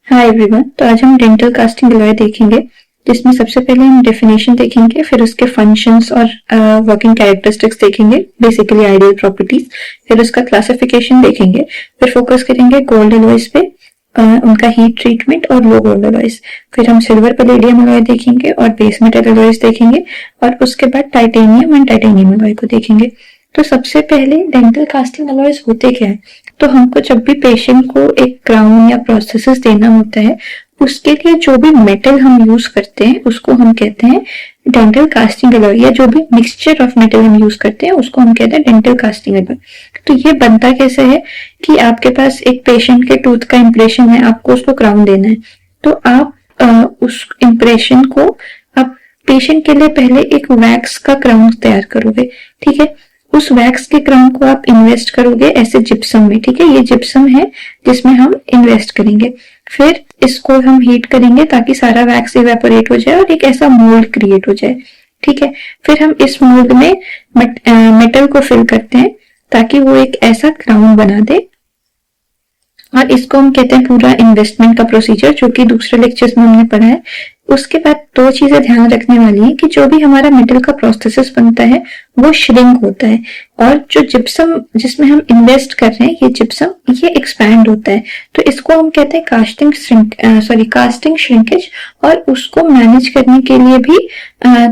Hi everyone. तो आज हम डेंटल कास्टिंग एलॉय देखेंगे, जिसमें सबसे पहले हम डेफिनेशन देखेंगे, फिर उसके फंक्शंस और वर्किंग कैरेक्टरिस्टिक्स देखेंगे, बेसिकली आइडियल प्रॉपर्टीज, फिर उसका क्लासिफिकेशन देखेंगे, फिर फोकस करेंगे गोल्ड एलॉयज पे, उनका हीट ट्रीटमेंट और लो गोल्ड एलॉयज, फिर हम सिल्वर पैलेडियम एलॉय देखेंगे और बेस मेटल एलॉयज देखेंगे, और उसके बाद टाइटेनियम एंड टाइटेनियम एलॉय को देखेंगे। तो सबसे पहले डेंटल कास्टिंग एलॉयज होते क्या है? तो हमको जब भी पेशेंट को एक क्राउन या प्रोस्थेसिस देना होता है, उसके लिए जो भी मेटल हम यूज करते हैं उसको हम कहते हैं डेंटल कास्टिंग एलॉय, या जो भी मिक्सचर ऑफ मेटल हम यूज करते हैं उसको हम कहते हैं डेंटल कास्टिंग एलॉय। तो ये बनता कैसे है कि आपके पास एक पेशेंट के टूथ का इंप्रेशन है, आपको उसको क्राउन देना है, तो आप उस इंप्रेशन को आप पेशेंट के लिए पहले एक वैक्स का क्राउन तैयार करोगे। ठीक है, उस वैक्स के क्राउन को आप इन्वेस्ट करोगे ऐसे जिप्सम में। ठीक है, ये जिप्सम है जिसमें हम इन्वेस्ट करेंगे। फिर इसको हम हीट करेंगे ताकि सारा वैक्स इवेपोरेट हो जाए और एक ऐसा मोल्ड क्रिएट हो जाए। ठीक है, फिर हम इस मोल्ड में मेटल को फिल करते हैं ताकि वो एक ऐसा क्राउन बना दे, और इसको हम कहते हैं पूरा इन्वेस्टमेंट का प्रोसीजर, जो कि दूसरे लेक्चर्स में हमने पढ़ा है। उसके बाद दो चीजें ध्यान रखने वाली है कि जो भी हमारा मेटल का प्रोस्थेसिस बनता है वो श्रिंक होता है, और जो जिप्सम जिसमें हम इन्वेस्ट कर रहे हैं ये जिप्सम ये एक्सपैंड होता है। तो इसको हम कहते हैं कास्टिंग श्रिंकेज, और उसको मैनेज करने के लिए भी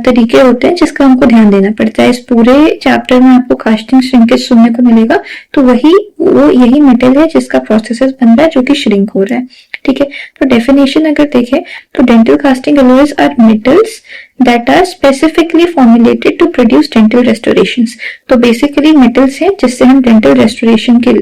तरीके होते हैं जिसका हमको ध्यान देना पड़ता है। इस पूरे चैप्टर में आपको कास्टिंग श्रिंकेज सुनने को मिलेगा। तो यही मेटल है जिसका प्रोस्थेसिस बन रहा है, जो कि श्रिंक हो रहा है। ठीक है, तो डेफिनेशन अगर देखें तो dental casting alloys are metals that are specifically formulated to produce dental restorations। तो बेसिकली मेटल्स हैं जिससे हम डेंटल रेस्टोरेशन के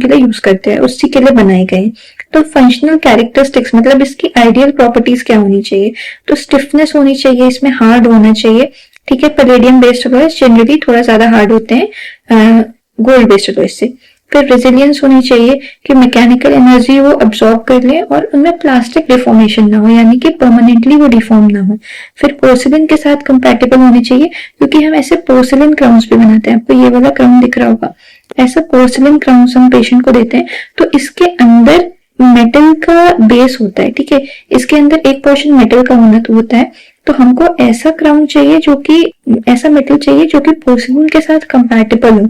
लिए यूज करते हैं, उसी के लिए बनाए गए। तो फंक्शनल कैरेक्टरिस्टिक्स मतलब इसकी आइडियल प्रॉपर्टीज क्या होनी चाहिए? तो स्टिफनेस होनी चाहिए, इसमें हार्ड होना चाहिए। ठीक है, पैलेडियम बेस्ड एलॉयज जनरली थोड़ा ज्यादा हार्ड होते हैं गोल्ड बेस्ड एलॉयज से। फिर रेजिलियंस होनी चाहिए कि मैकेनिकल एनर्जी वो अब्सॉर्ब कर ले और उनमें प्लास्टिक डिफॉर्मेशन ना हो, यानी कि परमानेंटली वो डिफॉर्म ना हो। फिर पोर्सिलिन के साथ कंपैटिबल होने चाहिए, क्योंकि हम ऐसे पोर्सिलिन क्राउन्स भी बनाते हैं। आपको ये वाला क्राउन दिख रहा होगा, ऐसा पोर्सिलिन क्राउन्स हम पेशेंट को देते हैं। तो इसके अंदर मेटल का बेस होता है। ठीक है, इसके अंदर एक पोर्शन मेटल का होता है। तो हमको ऐसा क्राउन चाहिए ऐसा मेटल चाहिए जो कि पोर्सिलिन के साथ कंपैटिबल हो।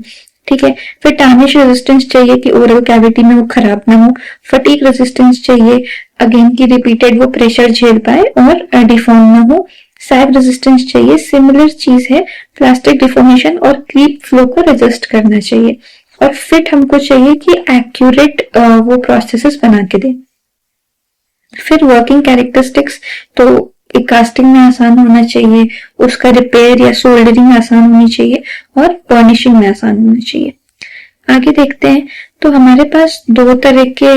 ठीक है, फिर टार्निश रेजिस्टेंस चाहिए कि ओरल कैविटी में वो खराब ना हो। फटीग रेजिस्टेंस चाहिए, अगेन की रिपीटेड वो प्रेशर झेल पाए और डिफॉर्म ना हो। सैग रेजिस्टेंस चाहिए, सिमिलर चीज है, प्लास्टिक डिफॉर्मेशन और क्रीप फ्लो को रेजिस्ट करना चाहिए। और फिट हमको चाहिए कि एक्यूरेट वो प्रोसेसेस बना के दे। फिर वर्किंग कैरेक्टरिस्टिक्स, तो कास्टिंग में आसान होना चाहिए, उसका रिपेयर या सोल्डरिंग आसान होनी चाहिए, और पॉलिशिंग में आसान होना चाहिए। आगे देखते हैं, तो हमारे पास दो तरह के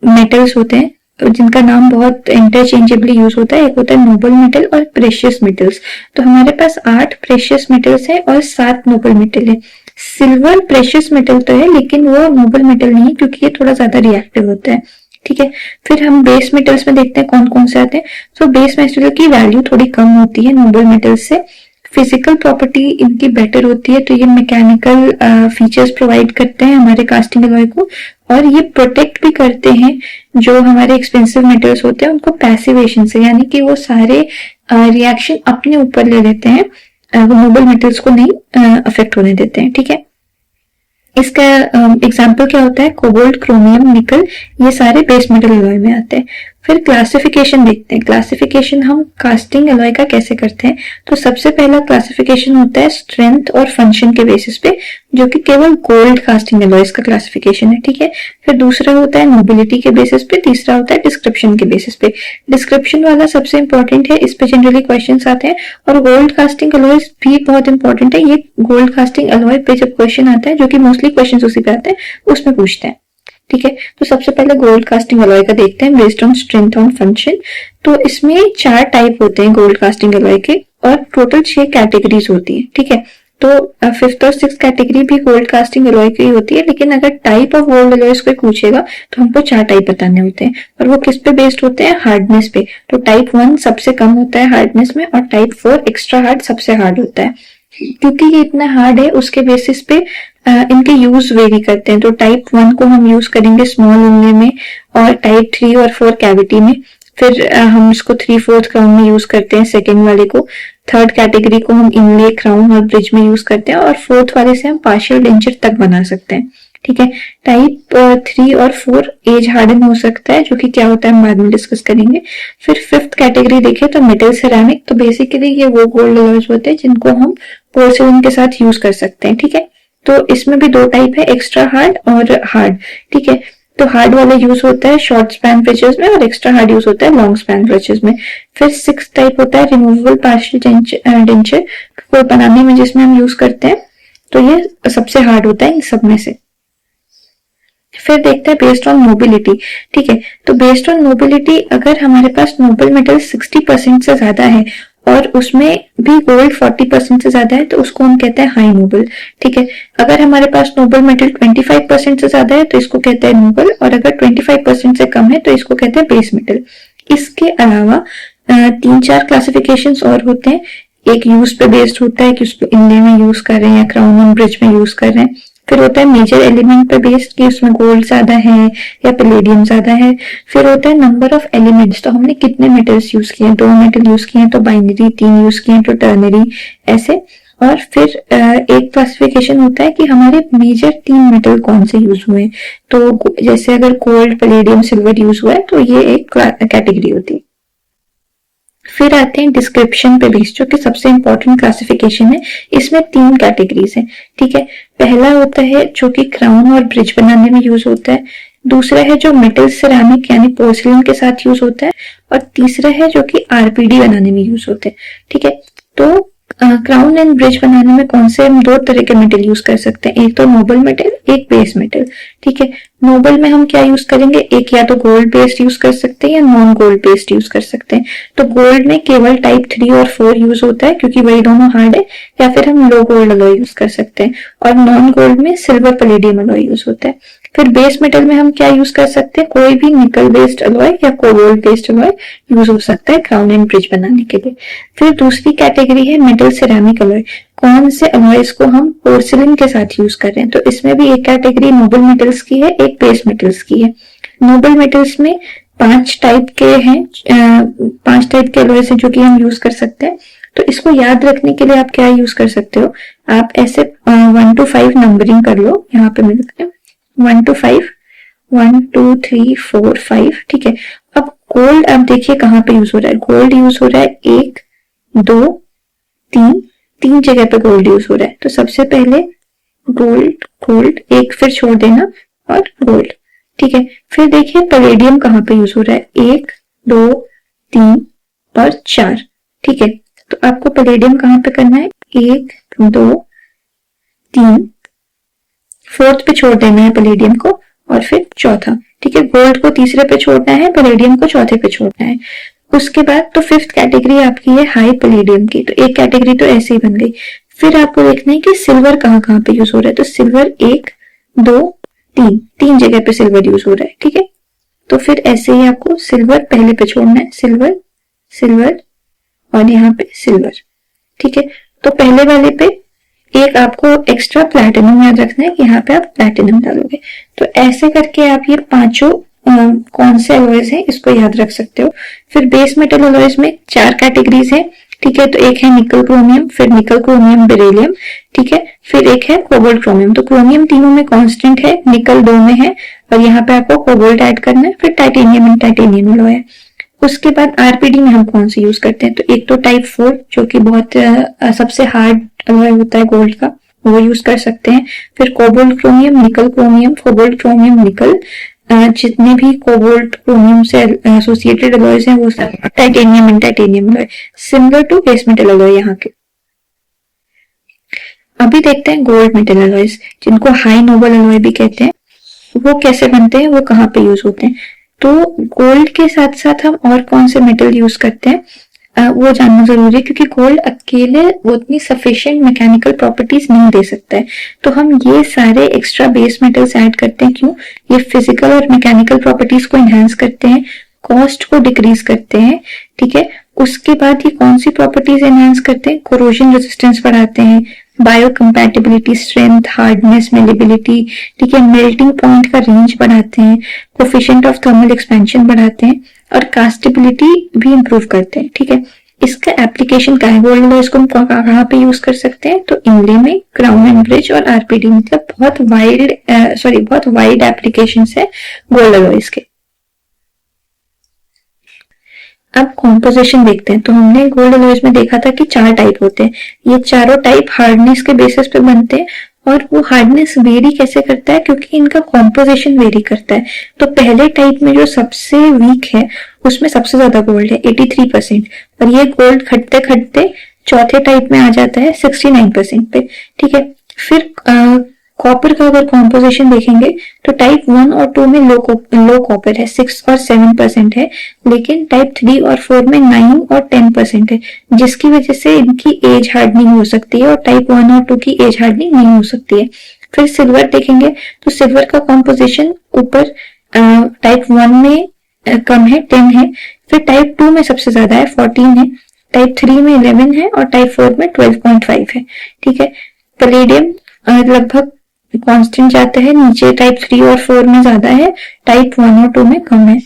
मेटल्स होते हैं जिनका नाम बहुत इंटरचेंजेबली यूज होता है। एक होता है नोबल मेटल और प्रेशियस मेटल्स। तो हमारे पास 8 प्रेशियस मेटल्स है और 7 नोबल मेटल है। सिल्वर प्रेशियस मेटल तो है, लेकिन वो नोबल मेटल नहीं, क्योंकि ये थोड़ा ज्यादा रिएक्टिव होता है। ठीक है, फिर हम बेस मेटल्स में देखते हैं कौन कौन से आते हैं। तो बेस मेटल की वैल्यू थोड़ी कम होती है नोबल मेटल्स से, फिजिकल प्रॉपर्टी इनकी बेटर होती है। तो ये मैकेनिकल फीचर्स प्रोवाइड करते हैं हमारे कास्टिंग एलॉय को, और ये प्रोटेक्ट भी करते हैं जो हमारे एक्सपेंसिव मेटल्स होते हैं उनको पैसिवेशन से, यानी कि वो सारे रिएक्शन अपने ऊपर ले लेते हैं, वो नोबल मेटल्स को नहीं अफेक्ट होने देते हैं। ठीक है, इसका एग्जाम्पल क्या होता है? कोबाल्ट, क्रोमियम, निकल, ये सारे बेस मेटल एलॉय में आते हैं। फिर क्लासिफिकेशन देखते हैं। क्लासिफिकेशन हम कास्टिंग एलॉय का कैसे करते हैं? तो सबसे पहला क्लासिफिकेशन होता है स्ट्रेंथ और फंक्शन के बेसिस पे, जो कि केवल गोल्ड कास्टिंग एलॉयज का क्लासिफिकेशन है। ठीक है, फिर दूसरा होता है नोबिलिटी के बेसिस पे, तीसरा होता है डिस्क्रिप्शन के बेसिस पे। डिस्क्रिप्शन वाला सबसे इंपॉर्टेंट है, इस पे जनरली क्वेश्चंस आते हैं, और गोल्ड कास्टिंग एलॉयज भी बहुत इंपॉर्टेंट है। ये गोल्ड कास्टिंग एलॉय पे जब क्वेश्चन आता है, जो कि मोस्टली क्वेश्चन उसी पे आते हैं, उसमें पूछते हैं। ठीक है, तो सबसे पहले गोल्ड कास्टिंग एलॉय का देखते हैं based on strength on function. तो इसमें 4 टाइप होते हैं गोल्ड कास्टिंग एलॉय के, और टोटल 6 कैटेगरीज होती है। ठीक है, तो 5th और 6th कैटेगरी भी गोल्ड कास्टिंग एलॉय की होती है, लेकिन अगर टाइप ऑफ गोल्ड एलॉयज कोई पूछेगा तो हमको 4 टाइप बताने होते हैं, और वो किस पे बेस्ड होते हैं? हार्डनेस पे। तो टाइप 1 सबसे कम होता है हार्डनेस में, और टाइप 4 एक्स्ट्रा हार्ड सबसे हार्ड होता है। क्योंकि ये इतना हार्ड है, उसके बेसिस पे इनके यूज वेरी करते हैं। तो टाइप 1 को हम यूज करेंगे स्मॉल इनले में और टाइप 3 और 4 कैविटी में। फिर हम इसको 3/4 क्राउन में यूज करते हैं सेकेंड वाले को। थर्ड कैटेगरी को हम इनले, क्राउन और ब्रिज में यूज करते हैं और फोर्थ वाले से हम पार्शियल डेंचर तक बना सकते हैं। ठीक है, टाइप 3 और 4 एज हार्डन हो सकता है, जो कि क्या होता है हम बाद में डिस्कस करेंगे। फिर फिफ्थ कैटेगरी देखें तो मेटल सेरामिक। तो बेसिकली ये वो गोल्ड अलॉयज होते हैं जिनको हम पोर्सिलिन के साथ यूज कर सकते हैं। ठीक है, तो इसमें भी दो टाइप है, एक्स्ट्रा हार्ड और हार्ड। ठीक है, तो हार्ड वाला यूज होता है शॉर्ट स्पैन ब्रिजेस में और एक्स्ट्रा हार्ड यूज होता है लॉन्ग स्पैन ब्रिजेस में। फिर सिक्स टाइप होता है रिमूवेबल पार्शियल डेंचर को बनाने में, जिसमें हम यूज करते हैं। तो ये सबसे हार्ड होता है इन सब में से। फिर देखते हैं बेस्ड ऑन मोबिलिटी। ठीक है, तो बेस्ड ऑन मोबिलिटी अगर हमारे पास नोबल मेटल 60% से ज्यादा है और उसमें भी गोल्ड 40% से ज्यादा है तो उसको हम कहते हैं हाई नोबल। ठीक है, अगर हमारे पास नोबल मेटल 25% से ज्यादा है तो इसको कहते हैं नोबल, और अगर 25% से कम है तो इसको कहते हैं बेस मेटल। इसके अलावा 3-4 क्लासिफिकेशंस और होते हैं। एक यूज पे बेस्ड होता है कि उसको इनले में यूज कर रहे हैं या क्राउन और ब्रिज में यूज कर रहे हैं। फिर होता है मेजर एलिमेंट पे बेस्ड कि उसमें गोल्ड ज्यादा है या पैलेडियम ज्यादा है। फिर होता है नंबर ऑफ एलिमेंट्स, तो हमने कितने मेटल्स यूज किए हैं, 2 मेटल यूज किए हैं तो बाइनरी, 3 यूज किए हैं तो टर्नरी, ऐसे। और फिर एक क्लासिफिकेशन होता है कि हमारे मेजर 3 मेटल कौन से यूज हुए। तो जैसे अगर गोल्ड, पैलेडियम, सिल्वर यूज हुआ है तो ये एक कैटेगरी होती है। फिर आते हैं डिस्क्रिप्शन पे बेस्ड, जो कि सबसे इंपॉर्टेंट क्लासिफिकेशन है। इसमें 3 कैटेगरीज हैं। ठीक है, पहला होता है जो कि क्राउन और ब्रिज बनाने में यूज होता है। दूसरा है जो मेटल सेरामिक यानी पोर्सिलिन के साथ यूज होता है। और तीसरा है जो कि आरपीडी बनाने में यूज होता है। ठीक है, तो क्राउन एंड ब्रिज बनाने में कौन से हम 2 तरह के मेटल यूज कर सकते हैं, एक तो नोबल मेटल, एक बेस मेटल। ठीक है, नोबल में हम क्या यूज करेंगे, एक या तो गोल्ड बेस्ड यूज कर सकते हैं या नॉन गोल्ड बेस्ड यूज कर सकते हैं। तो गोल्ड में केवल टाइप 3 और 4 यूज होता है क्योंकि वही दोनों हार्ड है, या फिर हम लो गोल्ड अलॉय यूज कर सकते हैं। और नॉन गोल्ड में सिल्वर पैलेडियम अलॉय यूज होता है। फिर बेस मेटल में हम क्या यूज कर सकते हैं, कोई भी निकल बेस्ड अलॉय या कोबाल्ट बेस्ड अलॉय यूज हो सकता है क्राउन एंड ब्रिज बनाने के लिए। फिर दूसरी कैटेगरी है मेटल सेरामिक अलॉय, कौन से अलॉयज को हम पोर्सिलिन के साथ यूज कर रहे हैं। तो इसमें भी एक कैटेगरी नोबल मेटल्स की है, एक बेस मेटल्स की है। नोबल मेटल्स में 5 टाइप के हैं, 5 टाइप के अलॉयज हैं जो कि हम यूज कर सकते हैं। तो इसको याद रखने के लिए आप क्या यूज कर सकते हो, आप ऐसे 1 to 5 नंबरिंग कर लो। यहाँ पे मैं लिखती हूँ 1 to 5, 1 2 3 4 5। ठीक है, अब गोल्ड आप देखिए कहाँ पे यूज हो रहा है। गोल्ड यूज हो रहा है 1 2 3 जगह पे गोल्ड यूज हो रहा है। तो सबसे पहले गोल्ड गोल्ड एक, फिर छोड़ देना और गोल्ड। ठीक है, फिर देखिए पैलेडियम कहाँ पे यूज हो रहा है, 1 2 3 और 4। ठीक है, तो आपको पैलेडियम कहाँ पे करना है, 1 2 3, फोर्थ पे छोड़ देना है पैलेडियम को और फिर चौथा। ठीक है, गोल्ड को तीसरे पे छोड़ना है, पैलेडियम को चौथे पे छोड़ना है। उसके बाद तो फिफ्थ कैटेगरी आपकी है हाई पैलेडियम की। तो एक कैटेगरी तो ऐसे ही बन गई। फिर आपको देखना है कि सिल्वर कहाँ कहाँ पे यूज हो रहा है। तो सिल्वर 1 2 3 जगह पे सिल्वर यूज हो रहा है। ठीक है, तो फिर ऐसे ही आपको सिल्वर पहले पे छोड़ना है, सिल्वर सिल्वर और यहाँ पे सिल्वर। ठीक है, तो पहले वाले पे एक आपको एक्स्ट्रा प्लैटिनम याद रखना है कि यहाँ पे आप प्लैटिनम डालोगे। तो ऐसे करके आप ये पांचों कौन से अलॉयज हैं इसको याद रख सकते हो। फिर बेस मेटल अलॉयज में 4 कैटेगरीज है। ठीक है, तो एक है निकल क्रोमियम, फिर निकल क्रोमियम बेरिलियम। ठीक है, फिर एक है कोबाल्ट क्रोमियम। तो क्रोमियम तीनों में कांस्टेंट है, निकल 2 में है और यहाँ पे आपको कोबाल्ट ऐड करना है। फिर टाइटेनियम एंड टाइटेनियम अलॉय है। उसके बाद आरपीडी में हम कौन से यूज करते हैं, तो एक तो टाइप 4 जो कि बहुत सबसे हार्ड अलॉय होता है गोल्ड का, वो यूज कर सकते हैं। फिर cobalt chromium, nickel chromium, cobalt chromium, nickel, जितने भी कोबाल्ट क्रोमियम से एसोसिएटेड अलॉयज हैं वो सब titanium and titanium alloy, similar to base metal alloy यहाँ के। अभी देखते हैं गोल्ड मेटल अलॉयज, जिनको हाई नोबल अलॉय भी कहते हैं। वो कैसे बनते हैं, वो कहाँ पे यूज होते हैं। तो गोल्ड के साथ साथ हम और कौन से मेटल यूज करते हैं वो जानना जरूरी है, क्योंकि गोल्ड अकेले वो उतनी सफिशिएंट मैकेनिकल प्रॉपर्टीज नहीं दे सकता है। तो हम ये सारे एक्स्ट्रा बेस मेटल्स ऐड करते हैं। क्यों, ये फिजिकल और मैकेनिकल प्रॉपर्टीज को एनहांस करते हैं, कॉस्ट को डिक्रीज करते हैं। ठीक है, उसके बाद ये कौन सी प्रॉपर्टीज एनहांस करते हैं, कोरोजन रेजिस्टेंस बढ़ाते हैं, बायोकम्पैटिबिलिटी, स्ट्रेंथ, हार्डनेस, मेलेबिलिटी, ठीक है, मेल्टिंग पॉइंट का रेंज बढ़ाते हैं, कोफिशिएंट ऑफ थर्मल एक्सपेंशन बढ़ाते हैं और कास्टेबिलिटी भी इंप्रूव करते हैं। ठीक है, इसका एप्लीकेशन क्या है, गोल्ड अलॉय इसको हम कहाँ पे यूज कर सकते हैं, तो इनले में, क्राउन एंड ब्रिज और आरपीडी, मतलब बहुत वाइड एप्लीकेशन है गोल्ड अलॉयज के। अब कॉम्पोजिशन देखते हैं। तो हमने गोल्ड अलॉयज में देखा था कि 4 टाइप होते हैं। ये चारों टाइप हार्डनेस के बेसिस पे बनते हैं और वो हार्डनेस वेरी कैसे करता है, क्योंकि इनका कॉम्पोजिशन वेरी करता है। तो पहले टाइप में जो सबसे वीक है उसमें सबसे ज्यादा गोल्ड है 83%, और ये गोल्ड खटते खटते चौथे टाइप में आ जाता है 69% पे। ठीक है, फिर कॉपर का अगर कॉम्पोजिशन देखेंगे तो टाइप 1 और 2 में लो कॉपर है, 6 और 7% है, लेकिन टाइप 3 और 4 में 9 और 10% है, जिसकी वजह से इनकी एज हार्डनिंग हो सकती है और टाइप 1 और 2 की एज हार्डनिंग नहीं हो सकती है। फिर सिल्वर देखेंगे तो सिल्वर का कॉम्पोजिशन ऊपर टाइप 1 में कम है, 10 है, फिर टाइप 2 में सबसे ज्यादा है, 14 है, टाइप 3 में 11 है और टाइप 4 में 12.5 है। ठीक है, पैलेडियम लगभग कांस्टेंट जाता है नीचे, टाइप 3 और 4 में ज्यादा है, टाइप 1 और 2 में कम है।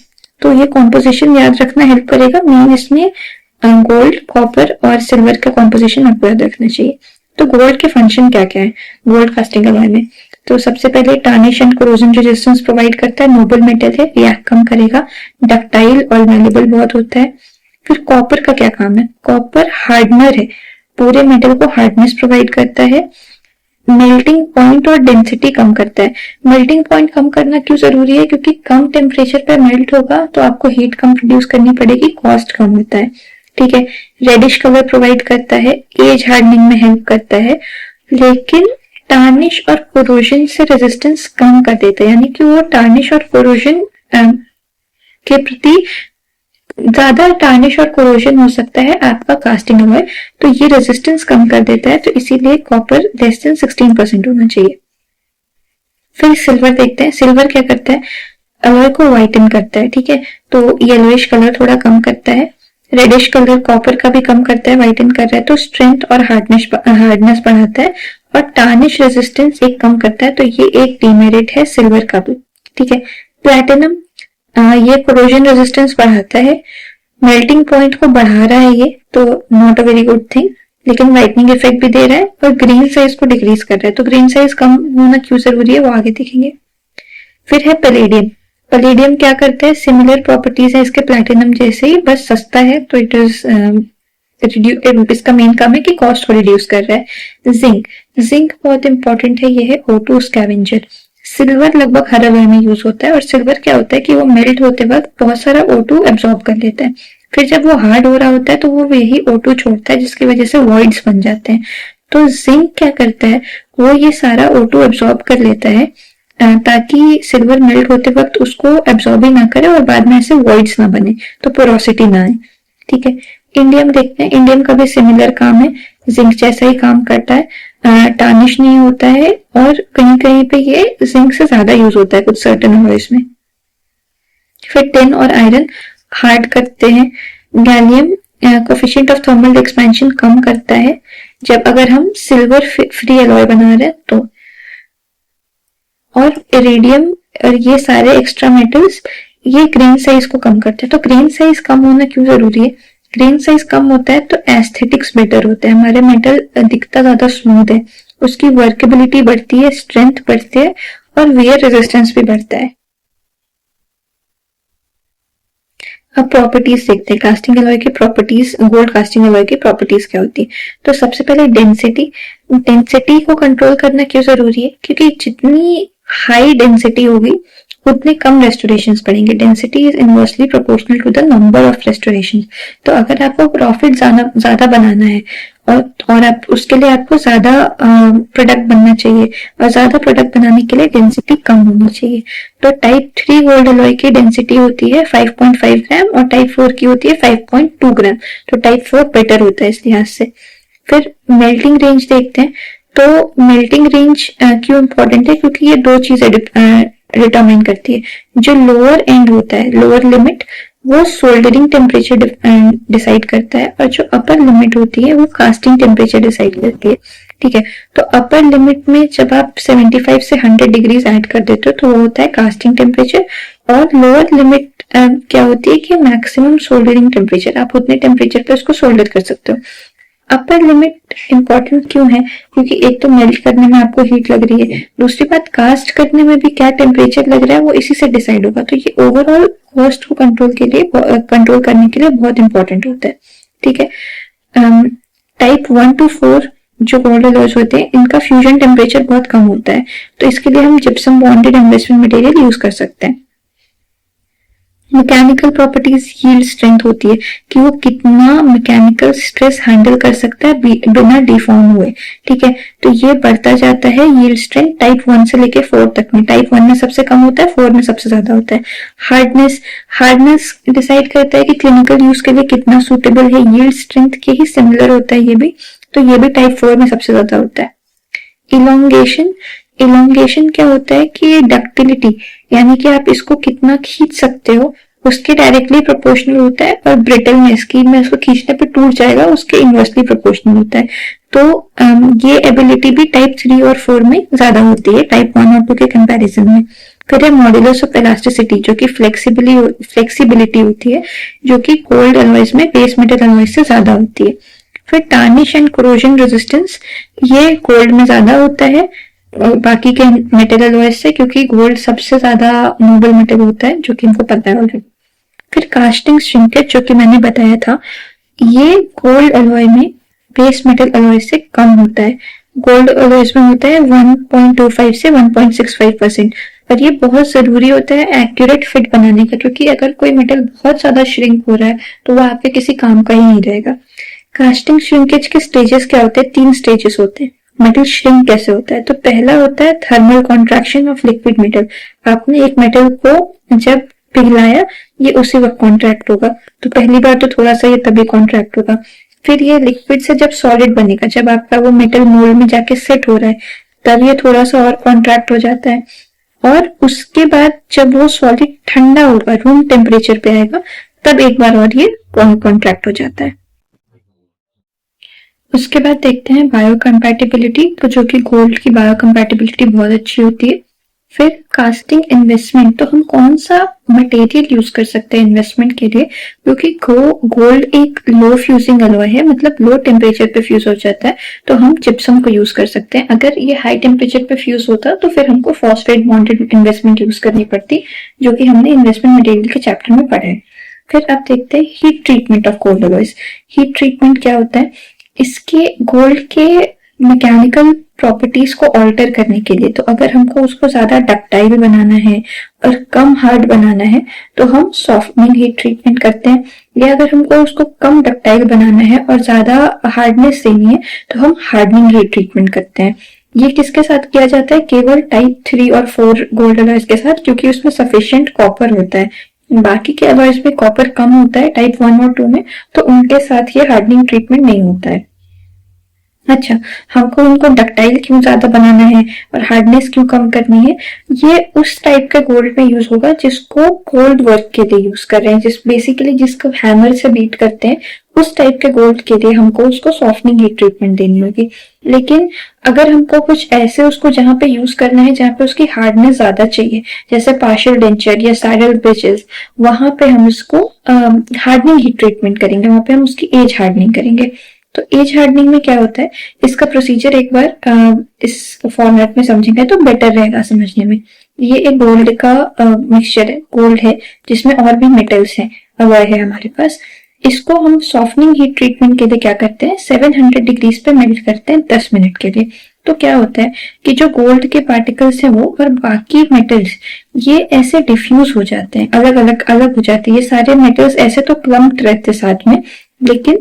तो ये कॉम्पोजिशन याद रखना हेल्प करेगा। मेन इसमें गोल्ड, कॉपर और सिल्वर का कॉम्पोजिशन आपको याद रखना चाहिए। तो गोल्ड के फंक्शन क्या क्या है गोल्ड कास्टिंग अलॉय में, तो सबसे पहले tarnish and corrosion resistance provide करता है, नोबल मेटल है, रिएक्ट कम करेगा, डक्टाइल और मैलेबल बहुत होता है। फिर कॉपर का क्या काम है, कॉपर हार्डनर है, पूरे मेटल को हार्डनेस प्रोवाइड करता है, मेल्टिंग पॉइंट और डेंसिटी कम करता है। मेल्टिंग पॉइंट कम करना क्यों जरूरी है, क्योंकि कम टेम्परेचर पर मेल्ट होगा तो आपको हीट कम प्रोड्यूस करनी पड़ेगी, कॉस्ट कम होता है। ठीक है, रेडिश कलर प्रोवाइड करता है, एज हार्डनिंग में हेल्प करता है, लेकिन टार्निश और कोरोजन से रेजिस्टेंस कम कर देता है, यानी कि वो टार्निश और कोरोजन के प्रति ज्यादा टार्निश और कोरोजन हो सकता है आपका कास्टिंग अलॉय, तो ये रेजिस्टेंस कम कर देता है, तो इसीलिए कॉपर लेस देन 16% होना चाहिए। फिर सिल्वर देखते हैं, सिल्वर क्या करता है, अलॉय को व्हाइटन करता है। ठीक है, तो येलोइश कलर थोड़ा कम करता है, रेडिश कलर कॉपर का भी कम करता है, व्हाइटन कर रहा है, तो स्ट्रेंथ और हार्डनेस बढ़ाता है और टार्निश रेजिस्टेंस एक कम करता है, तो ये एक डीमेरिट है सिल्वर का भी। ठीक है, प्लैटिनम ये कोरोजन रेजिस्टेंस बढ़ाता है, मेल्टिंग पॉइंट को बढ़ा रहा है, ये तो not a very good thing, लेकिन व्हाइटनिंग इफेक्ट भी दे रहा है और ग्रेन साइज को डिक्रीज कर रहा है। तो ग्रेन साइज कम होना क्यों जरूरी है वो आगे देखेंगे। फिर है पैलेडियम, पैलेडियम क्या करता है, सिमिलर प्रॉपर्टीज है इसके प्लैटिनम जैसे ही, बस सस्ता है, तो इट इज इसका मेन काम है कि कॉस्ट को रिड्यूस कर रहा है। जिंक, जिंक बहुत इंपॉर्टेंट है, ये है O2 स्कैवेंजर। सिल्वर लगभग हर अलॉय में यूज होता है और सिल्वर क्या होता है कि वो मेल्ट होते वक्त बहुत सारा O2 एब्जॉर्ब कर लेता है, फिर जब वो हार्ड हो रहा होता है तो वो यही O2 छोड़ता है, जिसकी वजह से वॉइड्स बन जाते हैं। तो जिंक क्या करता है, वो ये सारा O2 एब्जॉर्ब कर लेता है ताकि सिल्वर मेल्ट होते वक्त उसको एब्जॉर्ब ही ना करे और बाद में ऐसे वॉइड्स ना बने, तो पोरोसिटी ना आए। ठीक है, इंडियम देखते हैं, इंडियम का भी सिमिलर काम है, जिंक जैसा ही काम करता है, टार्निश नहीं होता है और कहीं कहीं पे ये जिंक से ज्यादा यूज होता है कुछ सर्टेन अलॉयज में। फिर टिन और आयरन हार्ड करते हैं, gallium coefficient of thermal expansion कम करता है जब अगर हम सिल्वर फ्री अलॉय बना रहे हैं तो, और इरिडियम और ये सारे एक्स्ट्रा मेटल्स ये ग्रेन साइज को कम करते हैं। तो ग्रेन साइज कम होना क्यों जरूरी है, ग्रेन साइज कम होता है तो एस्थेटिक्स बेटर होता है, हमारे मेटल दिखता ज्यादा स्मूथ है, उसकी वर्केबिलिटी बढ़ती है, स्ट्रेंथ बढ़ती है और वेयर रेजिस्टेंस भी बढ़ता है। अब प्रॉपर्टीज देखते हैं, कास्टिंग अलॉय की प्रॉपर्टीज, गोल्ड कास्टिंग अलॉय की प्रॉपर्टीज क्या होती है। तो सबसे पहले डेंसिटी, डेंसिटी को कंट्रोल करना क्यों जरूरी है, क्योंकि जितनी हाई डेंसिटी होगी उतने कम रेस्टोरेशंस पड़ेंगे। Density is inversely proportional to the number of restorations. तो अगर आपको प्रॉफिट ज्यादा बनाना है और आप उसके लिए आपको ज्यादा प्रोडक्ट बनना चाहिए और ज्यादा प्रोडक्ट बनाने के लिए डेंसिटी कम होनी चाहिए। तो टाइप 3 गोल्ड अलॉय की डेंसिटी होती है 5.5 ग्राम और टाइप 4 की होती है 5.2 ग्राम। तो टाइप 4 बेटर होता है इस लिहाज से। फिर मेल्टिंग रेंज देखते हैं, तो मेल्टिंग रेंज क्यों इंपॉर्टेंट है, क्योंकि ये दो चीजें डिटरमाइन करती है। जो लोअर एंड होता है, लोअर लिमिट, वो सोल्डरिंग टेम्परेचर डिसाइड करता है और जो अपर लिमिट होती है वो कास्टिंग टेम्परेचर डिसाइड करती है। ठीक है। तो अपर लिमिट में जब आप 75 से 100 डिग्रीज ऐड कर देते हो तो वो होता है कास्टिंग टेम्परेचर, और लोअर लिमिट क्या होती है कि मैक्सिमम सोल्डरिंग टेम्परेचर, आप उतने टेम्परेचर पे उसको सोल्डर कर सकते हो। अपर लिमिट इंपॉर्टेंट क्यों है? क्योंकि एक तो मेल्ट करने में आपको हीट लग रही है, दूसरी बात कास्ट करने में भी क्या टेम्परेचर लग रहा है वो इसी से डिसाइड होगा। तो ये ओवरऑल कॉस्ट को कंट्रोल करने के लिए बहुत इंपॉर्टेंट होता है। ठीक है। टाइप 1 to 4 जो गोल्ड अलॉयज होते हैं इनका फ्यूजन टेम्परेचर बहुत कम होता है, तो इसके लिए हम gypsum bonded investment material use कर सकते हैं। मैकेनिकल प्रॉपर्टीज यील्ड स्ट्रेंथ होती है कि वो कितना मैकेनिकल स्ट्रेस हैंडल कर सकता है बिना डिफॉर्म हुए। ठीक है। तो ये बढ़ता जाता है यील्ड स्ट्रेंथ टाइप 1 से लेके 4 तक में। टाइप 1 में सबसे कम होता है, 4 में सबसे ज्यादा होता है। हार्डनेस डिसाइड करता है कि क्लिनिकल यूज के लिए कितना सुटेबल है, यील्ड स्ट्रेंथ के ही सिमिलर होता है ये भी, तो ये भी टाइप 4 में सबसे ज्यादा होता है। इलोंगेशन क्या होता है कि डक्टिलिटी, यानी कि आप इसको कितना खींच सकते हो उसके डायरेक्टली प्रोपोर्शनल होता है, और ब्रिटलनेस की मैं इसको खींचने पे टूट जाएगा उसके इनवर्सली प्रोपोर्शनल होता है। तो ये एबिलिटी भी टाइप 3 और 4 में ज्यादा होती है टाइप 1 और 2 के कंपैरिजन में। फिर है मॉड्यूलस ऑफ इलास्टिसिटी जो कि फ्लेक्सिबिलिटी होती है, जो कि गोल्ड अलॉयज में बेस मेटल अलॉयज से ज्यादा होती है। फिर टार्निश एंड कोरोजन रेजिस्टेंस, ये गोल्ड में ज्यादा होता है बाकी के मेटल अलॉयज से, क्योंकि गोल्ड सबसे ज्यादा नोबल मेटल होता है, जो कि हमको पता है ऑलरेडी। फिर कास्टिंग श्रिंकेज जो कि मैंने बताया था, ये गोल्ड अलॉय में बेस मेटल अलॉय से कम होता है। गोल्ड अलॉयज में होता है 1.25 से 1.65%, और ये बहुत जरूरी होता है एक्यूरेट फिट बनाने का, क्योंकि अगर कोई मेटल बहुत ज्यादा श्रिंक हो रहा है तो वो आपके किसी काम का ही नहीं रहेगा। कास्टिंग श्रिंकेज के स्टेजेस क्या होते हैं? 3 स्टेजेस होते हैं। मेटल श्रिंक कैसे होता है? तो पहला होता है thermal contraction of liquid metal. आपने एक मेटल को जब पिघलाया, ये उसी वक्त कॉन्ट्रैक्ट होगा, तो पहली बार तो थोड़ा सा ये तभी कॉन्ट्रैक्ट होगा। फिर ये लिक्विड से जब सॉलिड बनेगा, जब आपका वो मेटल मोल्ड में जाके सेट हो रहा है, तब ये थोड़ा सा और कॉन्ट्रैक्ट हो जाता है, और उसके बाद जब वो सॉलिड ठंडा होगा, रूम टेम्परेचर पे आएगा, तब एक बार और ये कॉन्ट्रैक्ट हो जाता है। उसके बाद देखते हैं बायोकम्पैटिबिलिटी, तो जो कि गोल्ड की बायोकम्पैटिबिलिटी बहुत अच्छी होती है। फिर कास्टिंग इन्वेस्टमेंट, तो हम कौन सा मटेरियल यूज कर सकते हैं इन्वेस्टमेंट के लिए, क्योंकि गोल्ड एक लो फ्यूजिंग अलॉय है, मतलब लो टेम्परेचर पे फ्यूज हो जाता है, तो हम जिप्सम को यूज कर सकते हैं। अगर ये हाई टेम्परेचर पे फ्यूज होता तो फिर हमको फॉस्फेट बॉन्डेड इन्वेस्टमेंट यूज करनी पड़ती, जो कि हमने इन्वेस्टमेंट मटेरियल के चैप्टर में पढ़ा है। फिर अब देखते हैं heat treatment of gold alloys. Heat treatment क्या होता है? इसके गोल्ड के मैकेनिकल प्रॉपर्टीज को ऑल्टर करने के लिए, तो अगर हमको उसको ज्यादा डक्टाइल बनाना है और कम हार्ड बनाना है तो हम सॉफ्टनिंग हीट ट्रीटमेंट करते हैं, या अगर हमको उसको कम डक्टाइल बनाना है और ज्यादा हार्डनेस देनी है तो हम हार्डनिंग हीट ट्रीटमेंट करते हैं। ये किसके साथ किया जाता है? केवल टाइप 3 और 4 गोल्ड अलॉयज के साथ, क्योंकि उसमें सफिशिएंट कॉपर होता है। बाकी के अलॉयज में कॉपर कम होता है टाइप 1 और 2 में, तो उनके साथ ये हार्डनिंग ट्रीटमेंट नहीं होता है। अच्छा, हमको इनको डक्टाइल क्यों ज्यादा बनाना है और हार्डनेस क्यों कम करनी है? ये उस टाइप का गोल्ड में यूज होगा जिसको गोल्ड वर्क के लिए यूज कर रहे हैं, बेसिकली जिसको हैमर से बीट करते हैं, उस टाइप के गोल्ड के लिए हमको उसको सॉफ्टनिंग हीट ट्रीटमेंट देनी होगी। लेकिन अगर हमको कुछ ऐसे उसको जहां पे यूज करना है जहां पे उसकी हार्डनेस ज्यादा चाहिए, जैसे पार्शियल डेंचर या सैडल ब्रिजेस, वहां पे हम उसको हार्डनिंग हीट ट्रीटमेंट करेंगे, वहां पे हम उसकी एज हार्डनिंग करेंगे। तो एज हार्डनिंग में क्या होता है, इसका प्रोसीजर एक बार इस फॉर्मेट में समझेंगे तो बेटर रहेगा समझने में। ये एक गोल्ड का मिक्सचर है, गोल्ड है जिसमें और भी मेटल्स हैं, अलॉय है हमारे पास। इसको हम सॉफ्टनिंग हीट ट्रीटमेंट के लिए क्या करते हैं, 700 डिग्रीज पे मेल्ट करते हैं 10 मिनट के लिए। तो क्या होता है कि जो गोल्ड के पार्टिकल्स हैं वो और बाकी मेटल्स ये ऐसे डिफ्यूज हो जाते हैं, अलग हो जाते हैं। ये सारे मेटल्स ऐसे तो क्लम्प्ड रहते साथ में, लेकिन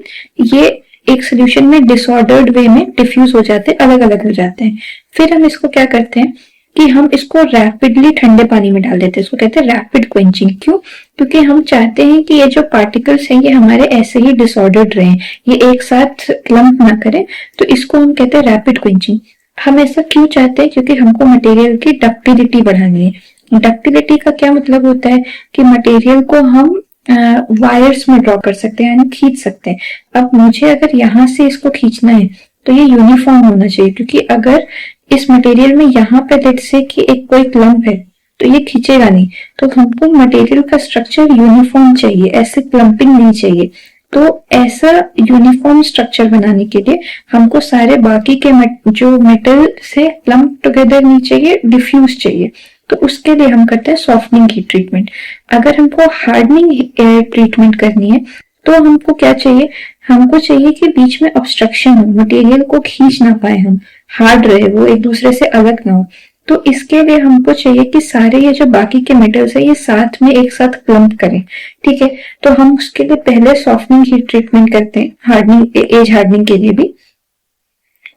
ये एक सोल्यूशन में डिसऑर्डर्ड वे में डिफ्यूज हो जाते हैं, अलग हो जाते हैं। फिर हम इसको क्या करते हैं कि हम इसको रैपिडली ठंडे पानी में डाल देते हैं, इसको कहते हैं रैपिड क्वेंचिंग। क्यों? क्योंकि हम चाहते हैं कि ये जो पार्टिकल्स हैं ये हमारे ऐसे ही डिसऑर्डर्ड रहें, ये एक साथ क्लम्प ना करें, तो इसको हम कहते हैं रैपिड क्वेंचिंग। हम ऐसा क्यों चाहते हैं? क्योंकि हमको मटेरियल की डक्टिलिटी बढ़ानी है। डक्टिलिटी का क्या मतलब होता है कि मटेरियल को हम वायर्स में ड्रॉ कर सकते हैं, यानी खींच सकते हैं। अब मुझे अगर यहाँ से इसको खींचना है तो ये यूनिफॉर्म होना चाहिए, क्योंकि अगर इस मटेरियल में यहाँ पे लेट से कि एक कोई क्लम्प है तो ये खींचेगा नहीं। तो हमको मटेरियल का स्ट्रक्चर यूनिफॉर्म चाहिए, ऐसे क्लम्पिंग नहीं चाहिए। तो ऐसा यूनिफॉर्म स्ट्रक्चर बनाने के लिए हमको सारे बाकी के जो मेटल से क्लम्प टुगेदर नहीं चाहिए, डिफ्यूज चाहिए। तो उसके लिए हम करते हैं सॉफ्टनिंग हीट ट्रीटमेंट। अगर हमको हार्डनिंग ट्रीटमेंट करनी है तो हमको क्या चाहिए, हमको चाहिए कि बीच में ऑब्स्ट्रक्शन हो, मटेरियल को खींच ना पाए हम, हार्ड रहे, वो एक दूसरे से अलग ना हो। तो इसके लिए हमको चाहिए कि सारे ये जो बाकी के मेटल्स है ये साथ में एक साथ क्लम्प करें। ठीक है, तो हम उसके लिए पहले सॉफ्टनिंग हीट ट्रीटमेंट करते हैं, हार्डनिंग, एज हार्डनिंग के लिए भी।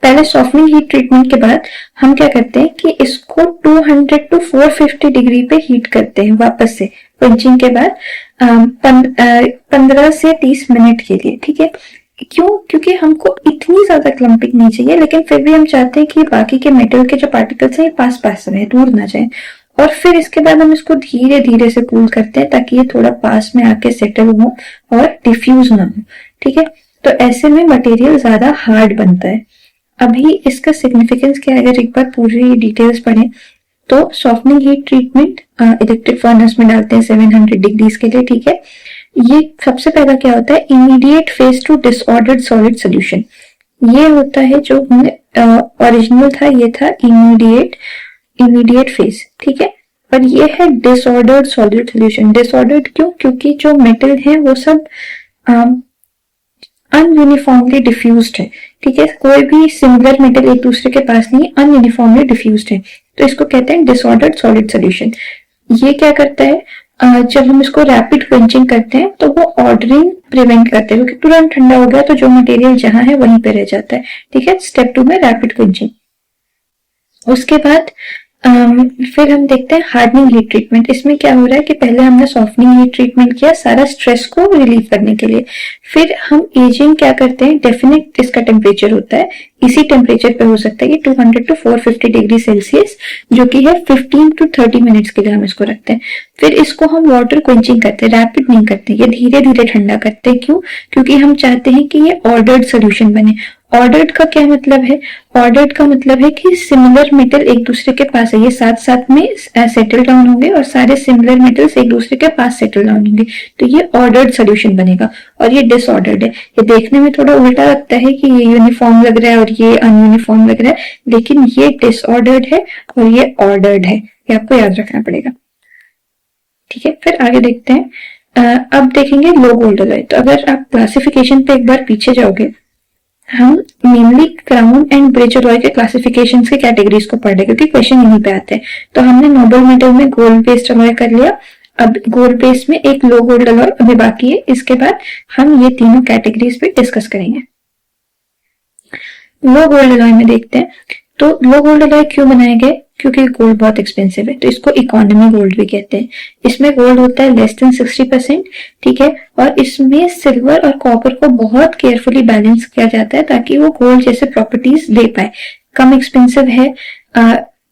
पहले सॉफ्टनिंग हीट ट्रीटमेंट के बाद हम क्या करते हैं कि इसको 200 to 450 डिग्री पे हीट करते हैं वापस से पंचिंग के बाद 15 से 30 मिनट के लिए। ठीक है, क्यों? क्योंकि हमको इतनी ज्यादा क्लम्पिंग नहीं चाहिए, लेकिन फिर भी हम चाहते हैं कि बाकी के मेटल के जो पार्टिकल्स हैं ये पास पास रहे, दूर ना जाए। और फिर इसके बाद हम इसको धीरे धीरे से कूल करते हैं ताकि ये थोड़ा पास में आके सेटल हो और डिफ्यूज ना हो। ठीक है, तो ऐसे में मटेरियल ज्यादा हार्ड बनता है। अभी इसका सिग्निफिकेंस क्या है, अगर एक बार पूरी डिटेल्स पढ़ें तो softening heat treatment electric furnace में डालते हैं 700 डिग्रीज के लिए। ठीक है, ये सबसे पहला क्या होता है, immediate phase two disordered solid solution. ये होता है जो ओरिजिनल था, ये था इमीडिएट फेज। ठीक है, और ये है डिसऑर्डर्ड सॉलिड सोल्यूशन। डिसऑर्डर्ड क्यों? क्योंकि जो मेटल है वो सब अनयूनिफॉर्मली डिफ्यूज्ड है। ठीक है, कोई भी सिमिलर मेटल एक दूसरे के पास नहीं, अनयूनिफॉर्मली डिफ्यूज्ड है, तो इसको कहते हैं डिसऑर्डर्ड सॉलिड सोल्यूशन। ये क्या करता है, जब हम इसको रैपिड क्वेंचिंग करते हैं तो वो ऑर्डरिंग प्रिवेंट करते हैं, क्योंकि तुरंत ठंडा हो गया तो जो मटेरियल जहां है वहीं पे रह जाता है। ठीक है, स्टेप 2 में रैपिड क्वेंचिंग। उसके बाद फिर हम देखते हैं हार्डनिंग हीट ट्रीटमेंट। इसमें क्या हो रहा है कि पहले हमने सॉफ्टनिंग हीट ट्रीटमेंट किया सारा स्ट्रेस को रिलीव करने के लिए, फिर हम एजिंग क्या करते हैं, डेफिनेट इसका टेम्परेचर होता है, इसी टेम्परेचर पे हो सकता है कि 200 to 450 डिग्री सेल्सियस, जो कि है 15 to 30 मिनट्स के लिए हम इसको रखते हैं। फिर इसको हम वाटर क्वेंचिंग करते हैं, रैपिड नहीं करते, ये धीरे धीरे ठंडा करते हैं। क्यों? क्योंकि हम चाहते हैं कि ये ऑर्डर्ड सोल्यूशन बने। ऑर्डर्ड का क्या मतलब है? ऑर्डर्ड का मतलब है कि सिमिलर मेटल एक दूसरे के पास है, ये साथ साथ में सेटल डाउन होंगे और सारे सिमिलर मेटल्स एक दूसरे के पास सेटल डाउन होंगे, तो ये ऑर्डर्ड सोल्यूशन बनेगा। और ये डिसऑर्डर्ड है, ये देखने में थोड़ा उल्टा लगता है कि ये यूनिफॉर्म लग रहा है और ये अनयूनिफॉर्म लग रहा है, लेकिन ये डिसऑर्डर्ड है और ये ऑर्डर्ड है, ये आपको याद रखना पड़ेगा। ठीक है, फिर आगे देखते हैं। अब देखेंगे लो गोल्ड अलॉय। तो अगर आप क्लासिफिकेशन पे एक बार पीछे जाओगे, हम mainly crown and bridge alloy के क्लासिफिकेशन के कैटेगरीज को पढ़ रहे, क्योंकि क्वेश्चन यहीं पे आते हैं। तो हमने नोबल मेटल में गोल्ड बेस्ड अलॉय कर लिया, अब गोल्ड बेस्ड में एक लो गोल्ड अलॉय अभी बाकी है। इसके बाद हम ये तीनों कैटेगरीज पे डिस्कस करेंगे। लो गोल्ड अलॉय में देखते हैं, तो लो गोल्ड अलॉय क्यों बनाए गए? क्योंकि गोल्ड बहुत एक्सपेंसिव है, तो इसको इकोनॉमी गोल्ड भी कहते हैं। इसमें गोल्ड होता है लेस देन 60%। ठीक है, और इसमें सिल्वर और कॉपर को बहुत केयरफुली बैलेंस किया जाता है ताकि वो गोल्ड जैसे प्रॉपर्टीज दे पाए। कम एक्सपेंसिव है,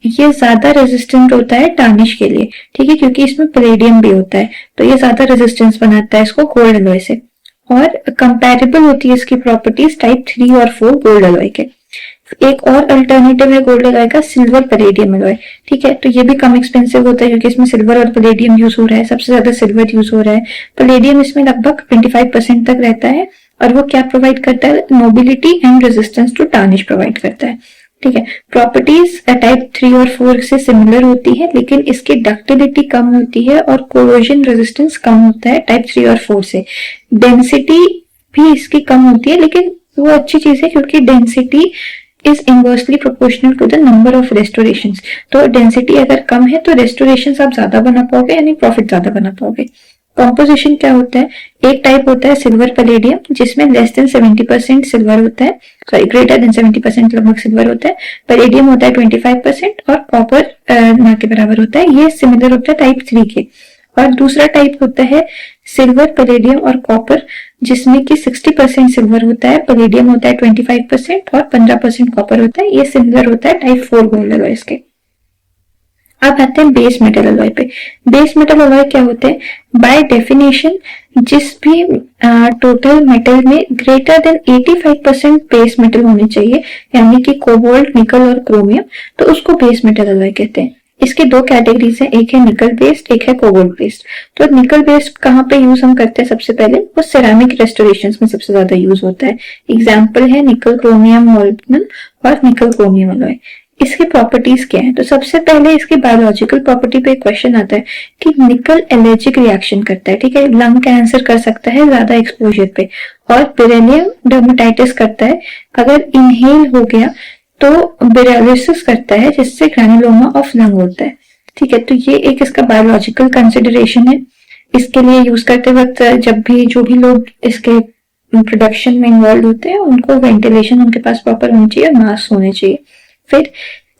ये ज्यादा रेजिस्टेंट होता है टार्निश के लिए। ठीक है, क्योंकि इसमें पैलेडियम भी होता है, तो ये ज्यादा रेजिस्टेंस बनाता है इसको गोल्ड अलॉय से। और कंपैरेबल होती है इसकी प्रॉपर्टीज टाइप 3 और 4 गोल्ड अलॉय के। एक और अल्टरनेटिव है गोल्ड अलॉय का, सिल्वर पैलेडियम अलॉय। ठीक है, तो ये भी कम एक्सपेंसिव होता है क्योंकि इसमें सिल्वर और पैलेडियम यूज हो रहा है, सबसे ज्यादा सिल्वर यूज हो रहा है। पैलेडियम इसमें लगभग 25% तक रहता है, और वो क्या प्रोवाइड करता है, mobility and resistance to tarnish provide करता है। ठीक है, प्रॉपर्टीज टाइप 3 और 4 से सिमिलर होती है, लेकिन इसकी डक्टिलिटी कम होती है और कोरोजन रेजिस्टेंस कम होता है टाइप 3 और 4 से। डेंसिटी भी इसकी कम होती है, लेकिन वो अच्छी चीज है क्योंकि density is inversely proportional to the number of restorations. तो डेंसिटी अगर कम है तो रेस्टोरेशंस आप ज्यादा बना पाओगे, यानी प्रॉफिट ज्यादा बना पाओगे। कॉम्पोजिशन क्या होता है? एक टाइप होता है सिल्वर पैलेडियम, जिसमें लेस देन 70% सिल्वर होता है, सॉरी ग्रेटर देन 70% लगभग सिल्वर होता है। पैलेडियम होता है 25% और कॉपर ना के बराबर होता है। ये सिमिलर होता है टाइप 3 के। और दूसरा टाइप होता है सिल्वर, पैलेडियम और कॉपर, जिसमें कि 60% सिल्वर होता है, पैलेडियम होता है 25% और 15% कॉपर होता है। ये सिमिलर होता है टाइप 4 गोल्ड अलॉयज के। अब आते हैं बेस मेटल अलॉय पे। बेस मेटल अलॉय क्या होते हैं? बाय डेफिनेशन जिस भी टोटल मेटल में ग्रेटर देन 85% बेस मेटल होने चाहिए, यानी कि कोबाल्ट, निकल और क्रोमियम, तो उसको बेस मेटल अलॉय कहते हैं। इसकी दो कैटेगरीज हैं, एक है निकल बेस्ड, एक है कोबाल्ट बेस्ड। तो निकल बेस्ड कहाँ पे यूज हम करते हैं? सबसे पहले वो सिरेमिक रेस्टोरेशन में सबसे ज्यादा यूज होता है। एग्जाम्पल है निकल क्रोमियम मोलिब्डेनम और निकल क्रोमियम अलॉय। इसकी प्रॉपर्टीज क्या है? तो सबसे पहले इसकी बायोलॉजिकल प्रॉपर्टी पे क्वेश्चन आता है कि निकल एलर्जिक रिएक्शन करता है, ठीक है, लंग कैंसर कर सकता है ज्यादा एक्सपोजर पे, और बेरिलियम डर्मेटाइटिस करता है अगर इनहेल हो गया, तो बेरिलिसिस करता है जिससे ग्रैनुलोमा ऑफ लंग होता है, ठीक है। तो ये एक इसका बायोलॉजिकल कंसिडरेशन है। इसके लिए यूज करते वक्त जब भी जो भी लोग इसके प्रोडक्शन में इन्वॉल्व होते हैं उनको वेंटिलेशन उनके पास प्रॉपर होनी चाहिए और मास्क होने चाहिए। फिर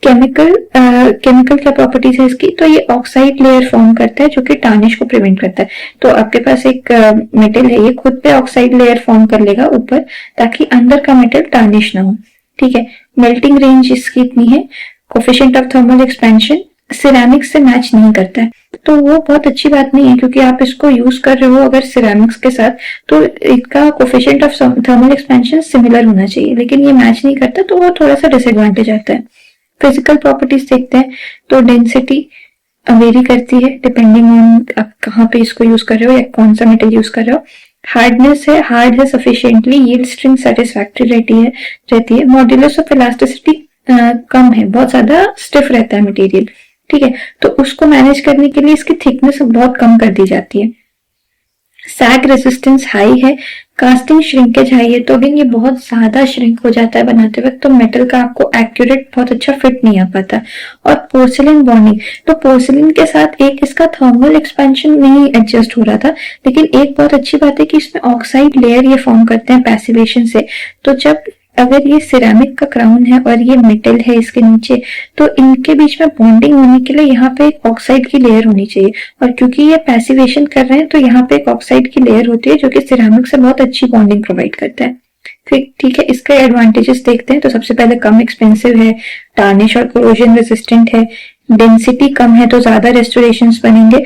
केमिकल क्या प्रॉपर्टीज है इसकी? तो ये ऑक्साइड लेयर फॉर्म करता है जो कि टार्निश को प्रिवेंट करता है। तो आपके पास एक मेटल है, ये खुद पे ऑक्साइड लेयर फॉर्म कर लेगा ऊपर, ताकि अंदर का मेटल टार्निश ना हो, ठीक है। मेल्टिंग रेंज इसकी इतनी है। Coefficient of thermal expansion ceramics से मैच नहीं करता है, तो वो बहुत अच्छी बात नहीं है, क्योंकि आप इसको यूज कर रहे हो अगर सिरेमिक्स के साथ, तो इसका coefficient of thermal expansion similar होना चाहिए, लेकिन ये मैच नहीं करता, तो वो थोड़ा सा डिसएडवांटेज आता है। फिजिकल प्रॉपर्टीज देखते हैं, तो डेंसिटी वेरी करती है डिपेंडिंग ऑन आप कहाँ पे इसको यूज कर रहे हो या कौन सा मेटल यूज कर रहे हो। हार्डनेस है, हार्ड है सफिशिएंटली, यील्ड स्ट्रेंथ सेटिस्फैक्टरी रहती है। मॉड्यूलस ऑफ इलास्टिसिटी कम है, बहुत ज्यादा स्टिफ रहता है मटेरियल, ठीक है, तो उसको मैनेज करने के लिए इसकी थिकनेस बहुत कम कर दी जाती है। सैग रेजिस्टेंस हाई है, कास्टिंग श्रिंकेज हाई है, तो अगेन ये बहुत ज्यादा श्रिंक हो जाता है बनाते वक्त, तो मेटल का आपको एक्यूरेट बहुत अच्छा फिट नहीं आ पाता। और पोर्सिलिन बॉन्डिंग, तो पोर्सिलिन के साथ एक इसका थर्मल एक्सपेंशन नहीं एडजस्ट हो रहा था, लेकिन एक बहुत अच्छी बात है कि इसमें ऑक्साइड लेयर ये फॉर्म करते हैं पैसिवेशन से, तो जब अगर ये सिरेमिक का क्राउन है और ये मेटल है इसके नीचे, तो इनके बीच में बॉन्डिंग होने के लिए यहाँ पे एक ऑक्साइड की लेयर होनी चाहिए, और क्योंकि ये पैसिवेशन कर रहे हैं तो यहाँ पे एक ऑक्साइड की लेयर होती है जो कि सिरेमिक से बहुत अच्छी बॉन्डिंग प्रोवाइड करता है। ठीक है, इसके एडवांटेजेस देखते हैं। तो सबसे पहले कम एक्सपेंसिव है, टार्निश और कोरोजन रेजिस्टेंट है, डेंसिटी कम है तो ज्यादा रेस्टोरेशंस बनेंगे।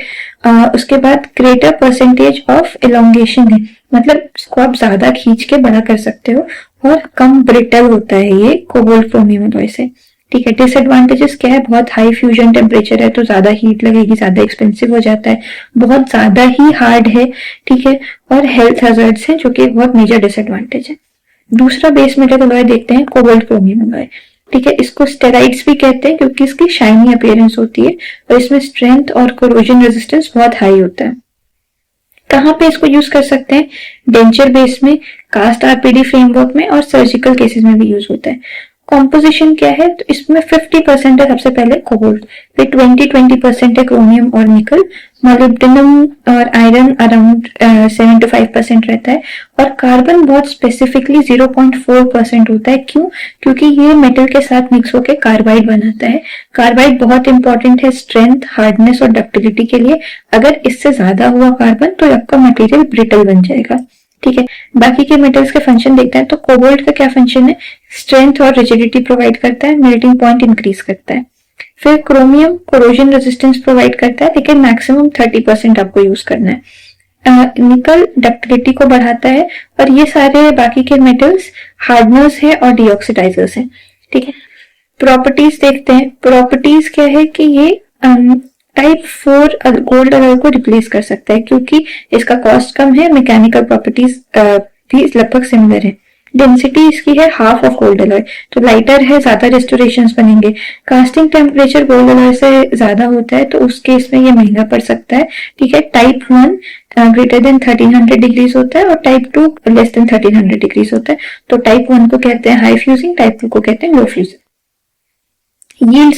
उसके बाद ग्रेटर परसेंटेज ऑफ एलोंगेशन है, मतलब इसको आप ज्यादा खींच के बड़ा कर सकते हो, और कम ब्रिटल होता है ये कोबाल्ट क्रोमियम अलॉय से, ठीक है। डिसएडवांटेजेस क्या है? बहुत हाई फ्यूजन टेम्परेचर है तो ज्यादा हीट लगेगी, ज्यादा एक्सपेंसिव हो जाता है, बहुत ज्यादा ही हार्ड है, ठीक है, और हेल्थ हैजर्ड्स है जो कि बहुत मेजर डिसएडवांटेज है। दूसरा बेस मेटल अलॉय देखते हैं, कोबाल्ट क्रोमियम अलॉय, ठीक है। इसको स्टेराइड्स भी कहते हैं क्योंकि इसकी शाइनी अपीयरेंस होती है और इसमें स्ट्रेंथ और कोरोजन रेजिस्टेंस बहुत हाई होता है। कहाँ पे इसको यूज कर सकते हैं? डेंचर बेस में, कास्ट आरपीडी फ्रेमवर्क में और सर्जिकल केसेस में भी यूज होता है। कॉम्पोजिशन क्या है? तो इसमें 50% है सबसे पहले कोबाल्ट, फिर 20% है क्रोमियम और निकल, मोलिब्डेनम और आयरन अराउंड 7 to 5% रहता है, और कार्बन बहुत स्पेसिफिकली 0.4% होता है। क्यों? क्योंकि ये मेटल के साथ मिक्स होकर कार्बाइड बनाता है। कार्बाइड बहुत इंपॉर्टेंट है स्ट्रेंथ, हार्डनेस और डक्टिलिटी के लिए। अगर इससे ज्यादा हुआ कार्बन तो आपका मटेरियल ब्रिटल बन जाएगा, ठीक है। बाकी के मेटल्स के फंक्शन देखते हैं। तो कोबाल्ट का क्या फंक्शन है? स्ट्रेंथ और रिजिडिटी प्रोवाइड करता है, मेल्टिंग पॉइंट इंक्रीज करता है। फिर क्रोमियम कोरोजन रेजिस्टेंस प्रोवाइड करता है, लेकिन मैक्सिमम 30% आपको यूज करना है। निकल डक्टिलिटी को बढ़ाता है, और ये सारे बाकी के मेटल्स हार्डनर्स है और डीऑक्सीडाइजर्स है, ठीक है। प्रॉपर्टीज देखते हैं। प्रॉपर्टीज क्या है कि ये टाइप 4 गोल्ड अलॉय को रिप्लेस कर सकता है क्योंकि इसका कॉस्ट कम है, मैकेनिकल प्रॉपर्टीज भी लगभग सिमिलर है। डेंसिटी इसकी है हाफ ऑफ गोल्ड अलॉय, तो लाइटर है, ज्यादा रेस्टोरेशंस बनेंगे। कास्टिंग टेम्परेचर गोल्ड अलॉय से ज्यादा होता है तो उस केस में ये महंगा पड़ सकता है, ठीक है। टाइप 1 ग्रेटर देन 1300 डिग्रीज होता है और टाइप 2 लेस देन 1300 डिग्रीज होता है। तो टाइप 1 को कहते हैं हाई फ्यूजिंग, टाइप 2 को कहते हैं लो फ्यूजिंग। यील्ड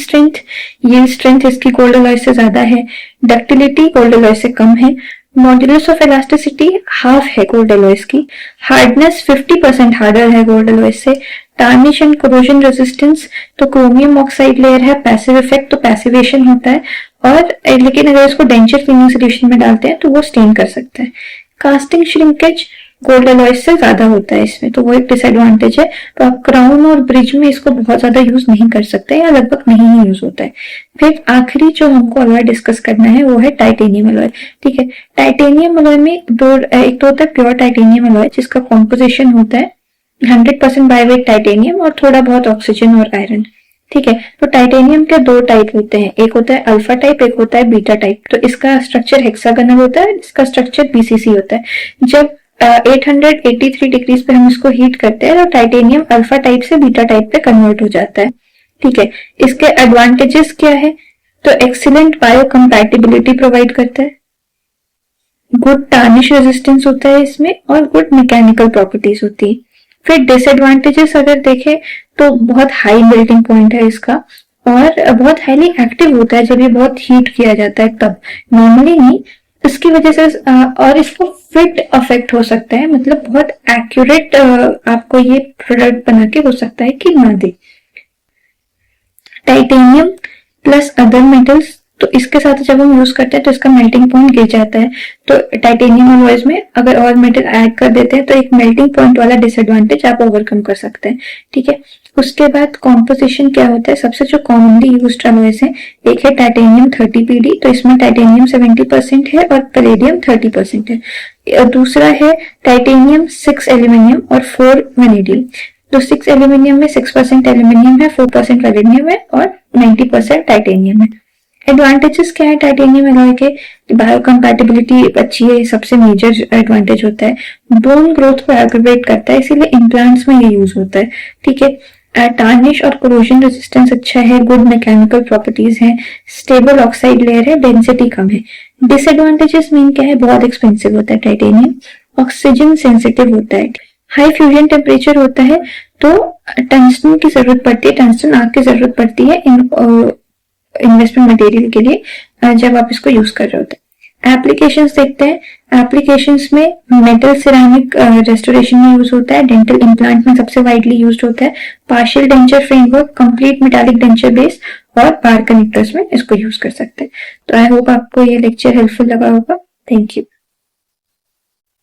स्ट्रेंथ इसकी गोल्ड अलॉय से ज्यादा है, डक्टिलिटी गोल्ड अलॉय से कम है, मॉड्यूलस ऑफ इलास्टिसिटी हाफ है गोल्ड अलॉयस की, हार्डनेस 50% हार्डर है गोल्ड अलॉयस से, टार्निश एंड कोरोजन रेजिस्टेंस, तो क्रोमियम ऑक्साइड लेयर है, पैसिव इफेक्ट तो पैसिवेशन होता है, और लेकिन अगर इसको डेंचर फिनिंग सोल्यूशन में डालते हैं तो वो स्टेन कर सकता है। कास्टिंग श्रिंकेज गोल्ड अलॉय से ज्यादा होता है इसमें, तो वो एक डिसएडवांटेज है। तो आप क्राउन और ब्रिज में इसको बहुत ज्यादा यूज नहीं कर सकते या लगभग नहीं ही यूज होता है। फिर आखिरी जो हमको अलॉय डिस्कस करना है वो है टाइटेनियम अलॉय। ठीक है, टाइटेनियम अलॉय में एक तो होता है प्योर टाइटेनियम अलॉय जिसका कॉम्पोजिशन होता है 100% बाय वेट टाइटेनियम और थोड़ा बहुत ऑक्सीजन और आयरन। ठीक है, तो टाइटेनियम के दो टाइप होते हैं, एक होता है अल्फा टाइप, एक होता है बीटा टाइप। तो इसका स्ट्रक्चर हेक्सागोनल होता है, इसका स्ट्रक्चर बीसीसी होता है। जब 883 डिग्रीज पे हम इसको हीट करते हैं तो टाइटेनियम अल्फा टाइप से बीटा टाइप पे कन्वर्ट हो जाता है। ठीक है, इसके एडवांटेजेस क्या है? तो एक्सीलेंट बायोकम्पैटिबिलिटी प्रोवाइड करता है, गुड टार्निश रेजिस्टेंस होता है इसमें, और गुड मैकेनिकल प्रॉपर्टीज होती है। फिर डिसएडवांटेजेस अगर देखें तो बहुत हाई मेल्टिंग पॉइंट है इसका, और बहुत हाईली एक्टिव होता है जब ये बहुत हीट किया जाता है तब, नॉर्मली नहीं। इसकी वजह से और इसको फिट अफेक्ट हो सकता है, मतलब बहुत एक्यूरेट आपको ये प्रोडक्ट बना के हो सकता है कि ना दे। टाइटेनियम प्लस अदर मेटल्स, तो इसके साथ जब हम यूज करते हैं तो इसका मेल्टिंग पॉइंट गिर जाता है। तो टाइटेनियम अलॉयज में अगर और मेटल ऐड कर देते हैं तो एक मेल्टिंग पॉइंट वाला डिसएडवांटेज आप ओवरकम कर सकते हैं। ठीक है, उसके बाद कॉम्पोजिशन क्या होता है? सबसे जो कॉमनली यूज्ड अलॉयज है, एक है टाइटेनियम 30PD, तो इसमें टाइटेनियम 70% है और पैलेडियम 30% है। दूसरा है टाइटेनियम 6 एल्यूमिनियम और 4 वेनेडियम। तो 6 एल्यूमिनियम में 6% एल्यूमिनियम है, 4% वेनेडियम है और 90% टाइटेनियम है। एडवांटेजेस क्या है टाइटेनियम अलॉय के? बायोकम्पैटिबिलिटी अच्छी है, सबसे मेजर एडवांटेज होता है। बोन ग्रोथ को एग्रीवेट करता है, इसीलिए इम्प्लांट्स में ये यूज होता है। ठीक है, टार्निश और कोरोजन रेजिस्टेंस अच्छा है, गुड मैकेनिकल प्रॉपर्टीज है, स्टेबल ऑक्साइड लेयर है, डेंसिटी कम है। डिसएडवांटेजेस मेन क्या है? बहुत एक्सपेंसिव होता है टाइटेनियम, ऑक्सीजन सेंसिटिव होता है, हाई फ्यूजन टेम्परेचर होता है, तो टंगस्टन की जरूरत पड़ती है, टंगस्टन आग की जरूरत पड़ती है इन्वेस्टमेंट मटेरियल के लिए जब आप इसको यूज कर रहे होते हैं। एप्लीकेशंस देखते हैं। एप्लीकेशंस में मेटल सिरेमिक रेस्टोरेशन में यूज होता है, डेंटल इम्प्लांट में सबसे वाइडली यूज होता है, partial denture framework, complete metallic denture base और बार कनेक्टर्स में इसको यूज कर सकते हैं। तो आई होप आपको ये लेक्चर हेल्पफुल लगा होगा। Thank you.